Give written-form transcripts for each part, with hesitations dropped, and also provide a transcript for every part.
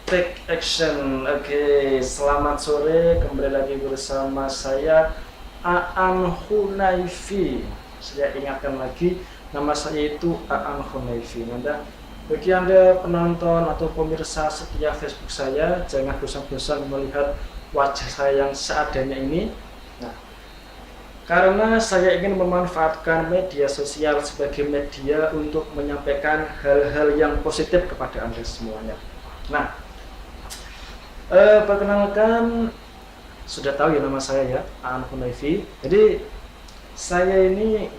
Take action. Oke, selamat sore. Kembali lagi bersama saya Aan Hunaifi. Saya ingatkan lagi, nama saya itu Aan Hunaifi. Bagi Anda penonton atau pemirsa setia Facebook saya, jangan bosan-bosan melihat wajah saya yang seadanya ini. Nah, karena saya ingin memanfaatkan media sosial sebagai media untuk menyampaikan hal-hal yang positif kepada Anda semuanya. Nah, perkenalkan, sudah tahu ya nama saya ya, Aan Hunaifi. Jadi saya ini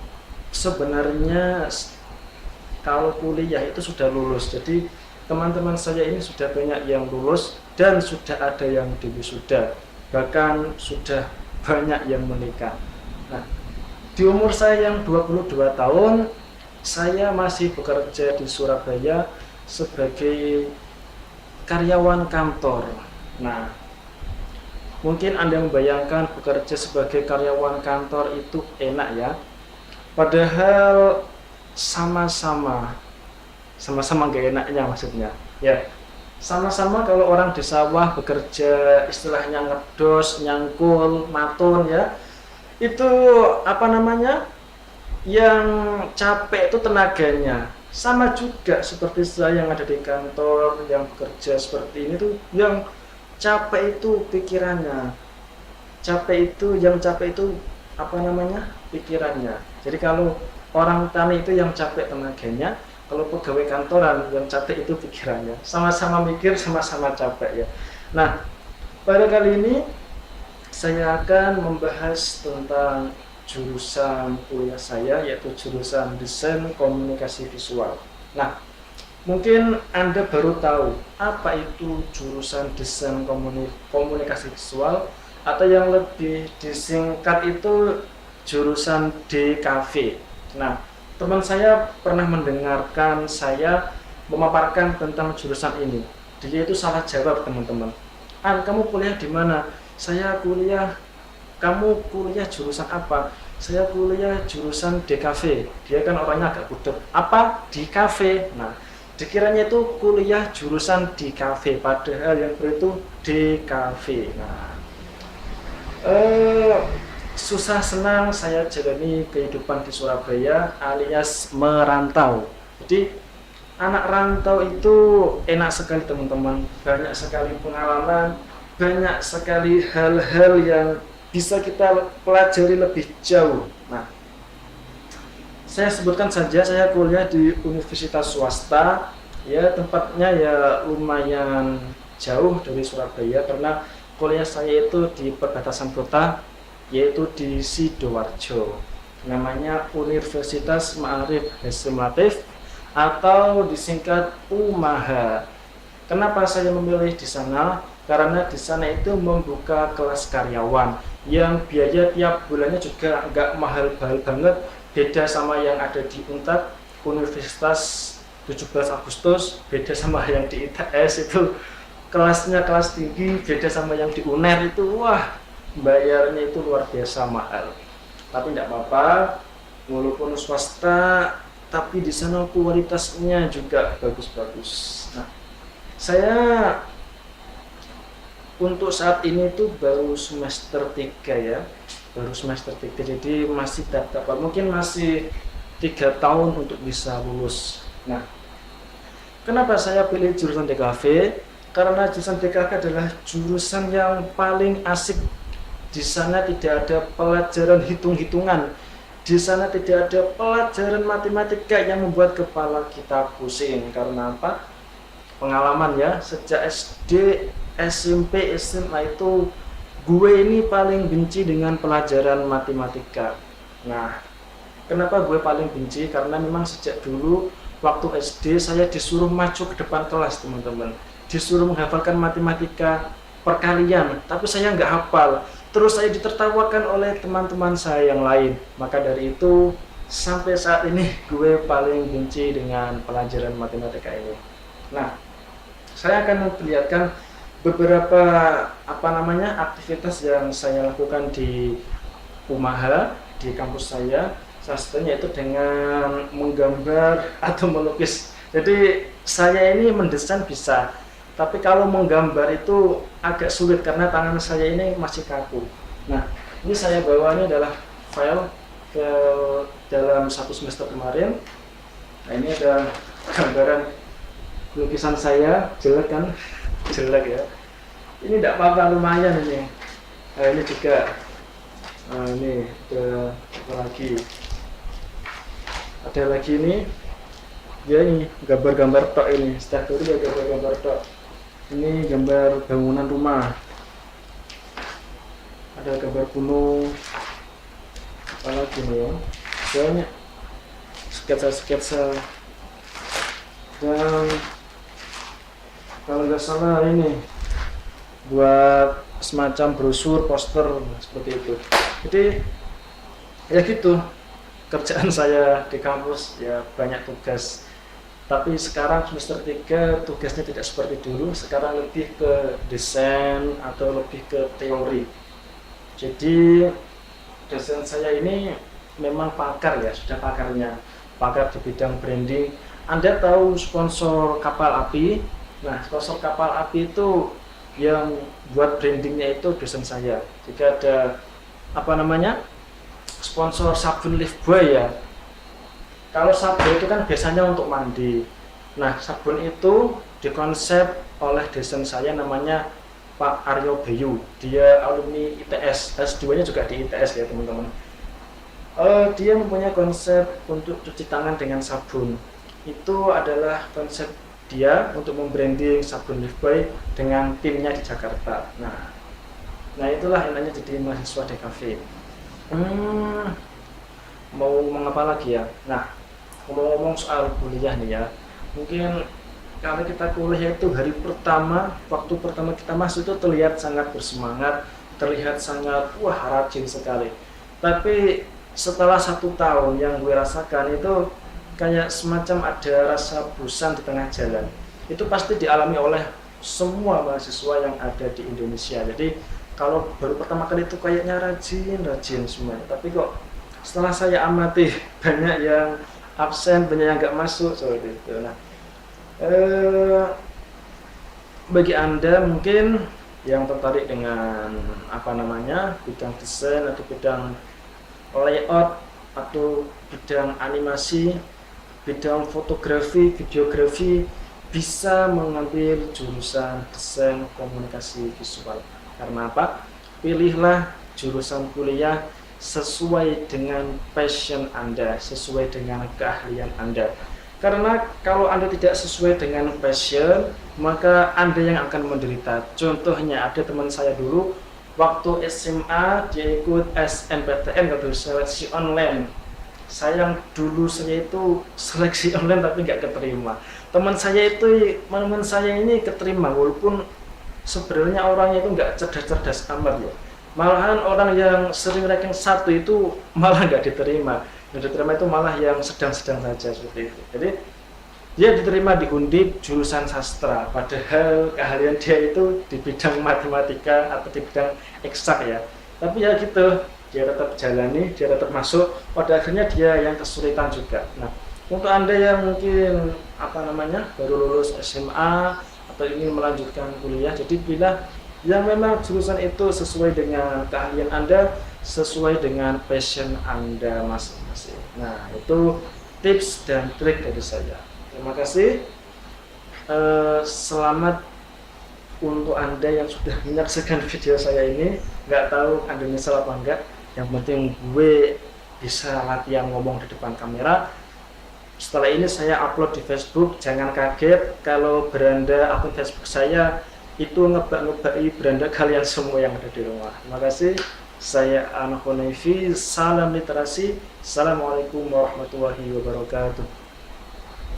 sebenarnya kalau kuliah itu sudah lulus. Jadi teman-teman saya ini sudah banyak yang lulus dan sudah ada yang diwisuda, bahkan sudah banyak yang menikah. Nah, di umur saya yang 22 tahun, saya masih bekerja di Surabaya sebagai karyawan kantor. Nah, mungkin Anda membayangkan bekerja sebagai karyawan kantor itu enak ya. Padahal sama-sama gak enaknya maksudnya. Ya, sama-sama kalau orang di sawah bekerja istilahnya ngedos, nyangkul, matun ya. Itu apa namanya? Yang capek itu tenaganya. Sama juga seperti saya yang ada di kantor, yang bekerja seperti ini tuh, yang capek itu pikirannya, yang capek itu apa namanya, pikirannya. Jadi kalau orang tani itu yang capek tenaganya, kalau pegawai kantoran yang capek itu pikirannya. Sama-sama mikir, sama-sama capek ya. Nah, pada kali ini saya akan membahas tentang jurusan kuliah saya, yaitu jurusan desain komunikasi visual. Nah, mungkin Anda baru tahu apa itu jurusan desain komunikasi visual, atau yang lebih disingkat itu jurusan DKV. Nah, teman saya pernah mendengarkan saya memaparkan tentang jurusan ini. Dia itu salah jawab, teman-teman. An, kamu kuliah di mana? Saya kuliah. Kamu kuliah jurusan apa? Saya kuliah jurusan DKV. Dia kan orangnya agak budek. Apa? DKV. Nah, dikiranya itu kuliah jurusan di kafe, padahal yang itu DKV. Nah, susah senang saya jalani kehidupan di Surabaya alias merantau. Jadi anak rantau itu enak sekali, teman-teman. Banyak sekali pengalaman, banyak sekali hal-hal yang bisa kita pelajari lebih jauh. Nah, saya sebutkan saja, saya kuliah di universitas swasta ya, tempatnya ya lumayan jauh dari Surabaya karena kuliah saya itu di perbatasan kota, yaitu di Sidoarjo. Namanya Universitas Ma'arif Hasyim Latif atau disingkat UMAHA. Kenapa saya memilih di sana? Karena di sana itu membuka kelas karyawan yang biaya tiap bulannya juga nggak mahal-mahal banget. Beda sama yang ada di UNTAD, Universitas 17 Agustus, beda sama yang di ITS itu kelasnya kelas tinggi, beda sama yang di UNER itu, wah, bayarnya itu luar biasa mahal. Tapi tidak apa-apa, walaupun swasta, tapi di sana kualitasnya juga bagus-bagus. Nah, saya untuk saat ini tuh baru semester 3 ya, baru semester 3, jadi masih dapat, mungkin masih 3 tahun untuk bisa lulus. Nah, kenapa saya pilih jurusan DKV? Karena jurusan DKV adalah jurusan yang paling asik. Di sana tidak ada pelajaran hitung-hitungan, di sana tidak ada pelajaran matematika yang membuat kepala kita pusing. Karena apa? Pengalaman ya, sejak SD, SMP, SMA itu gue ini paling benci dengan pelajaran matematika. Nah, kenapa gue paling benci? Karena memang sejak dulu waktu SD saya disuruh maju ke depan kelas, teman-teman. Disuruh menghafalkan matematika perkalian, tapi saya nggak hafal. Terus saya ditertawakan oleh teman-teman saya yang lain. Maka dari itu sampai saat ini gue paling benci dengan pelajaran matematika ini. Nah, saya akan memperlihatkan beberapa aktivitas yang saya lakukan di UMAHA, di kampus saya. Salah satunya itu dengan menggambar atau melukis. Jadi saya ini mendesain bisa, Tapi kalau menggambar itu agak sulit karena tangan saya ini masih kaku. Nah, ini saya bawa ini adalah file ke dalam satu semester kemarin. Nah, ini ada gambaran lukisan saya, jelek kan? Jelek ya. Ini tidak apa-apa, lumayan ini. Nah, ini juga. Nah, ini ada apa lagi? Ada lagi ini. Ya ini gambar-gambar tok ini. Setelah itu ya gambar-gambar tok. Ini gambar bangunan rumah. Ada gambar gunung. Apa lagi nih ya? Banyak sketsa-sketsa. Dan kalau nggak salah ini buat semacam brosur, poster seperti itu. Jadi ya gitu, kerjaan saya di kampus ya banyak tugas. Tapi sekarang semester 3 tugasnya tidak seperti dulu, sekarang lebih ke desain atau lebih ke teori. Jadi dosen saya ini memang pakar ya, sudah pakarnya, pakar di bidang branding. Anda tahu sponsor kapal api? Nah, sponsor kapal api itu yang buat brandingnya itu dosen saya. Jika ada apa namanya sponsor sabun Lifebuoy ya. Kalau sabun itu kan biasanya untuk mandi. Nah, sabun itu dikonsep oleh dosen saya namanya Pak Aryo Bayu. Dia alumni ITS, S2-nya juga di ITS ya teman-teman. Dia mempunyai konsep untuk cuci tangan dengan sabun. Itu adalah konsep dia untuk membranding sabun Lifebuoy dengan timnya di Jakarta. Nah itulah enaknya jadi mahasiswa DKV. Mau ngomong apa lagi ya? Nah, ngomong-ngomong soal kuliah nih ya, mungkin kalau kita kuliah itu hari pertama, waktu pertama kita masuk itu terlihat sangat bersemangat, terlihat sangat wah rajin sekali. Tapi setelah 1 tahun yang gue rasakan itu kayak semacam ada rasa bosan di tengah jalan. Itu pasti dialami oleh semua mahasiswa yang ada di Indonesia. Jadi kalau baru pertama kali itu kayaknya rajin semuanya. Tapi kok setelah saya amati banyak yang absen, banyak yang nggak masuk seperti itu. Nah, bagi Anda mungkin yang tertarik dengan apa namanya bidang desain atau bidang layout atau bidang animasi, bidang fotografi, videografi, bisa mengambil jurusan desain komunikasi visual. Karena apa? Pilihlah jurusan kuliah sesuai dengan passion Anda, sesuai dengan keahlian Anda. Karena kalau Anda tidak sesuai dengan passion, maka Anda yang akan menderita. Contohnya ada teman saya dulu, waktu SMA dia ikut SNPTN atau seleksi online. Sayang dulu saya itu seleksi online tapi nggak keterima. Teman saya ini keterima walaupun sebenarnya orangnya itu nggak cerdas-cerdas amat ya. Malahan orang yang sering ranking 1 itu malah nggak diterima. Yang diterima itu malah yang sedang-sedang saja seperti itu. Jadi dia diterima di Undip jurusan sastra, padahal keahlian dia itu di bidang matematika atau di bidang eksak ya. Tapi ya gitu, dia tetap jalani, dia tetap masuk. Pada akhirnya dia yang kesulitan juga. Nah, untuk Anda yang mungkin baru lulus SMA atau ingin melanjutkan kuliah, jadi pilih yang memang jurusan itu sesuai dengan keahlian Anda, sesuai dengan passion Anda masing-masing. Nah, itu tips dan trik dari saya. Terima kasih. Selamat untuk Anda yang sudah menyaksikan video saya ini. Nggak tahu Anda nyesel apa enggak. Yang penting gue bisa latihan ngomong di depan kamera. Setelah ini saya upload di Facebook. Jangan kaget kalau beranda akun Facebook saya itu ngebak-ngebaki beranda kalian semua yang ada di rumah. Terima kasih. Saya Anhonaifi. Salam literasi. Assalamualaikum warahmatullahi wabarakatuh.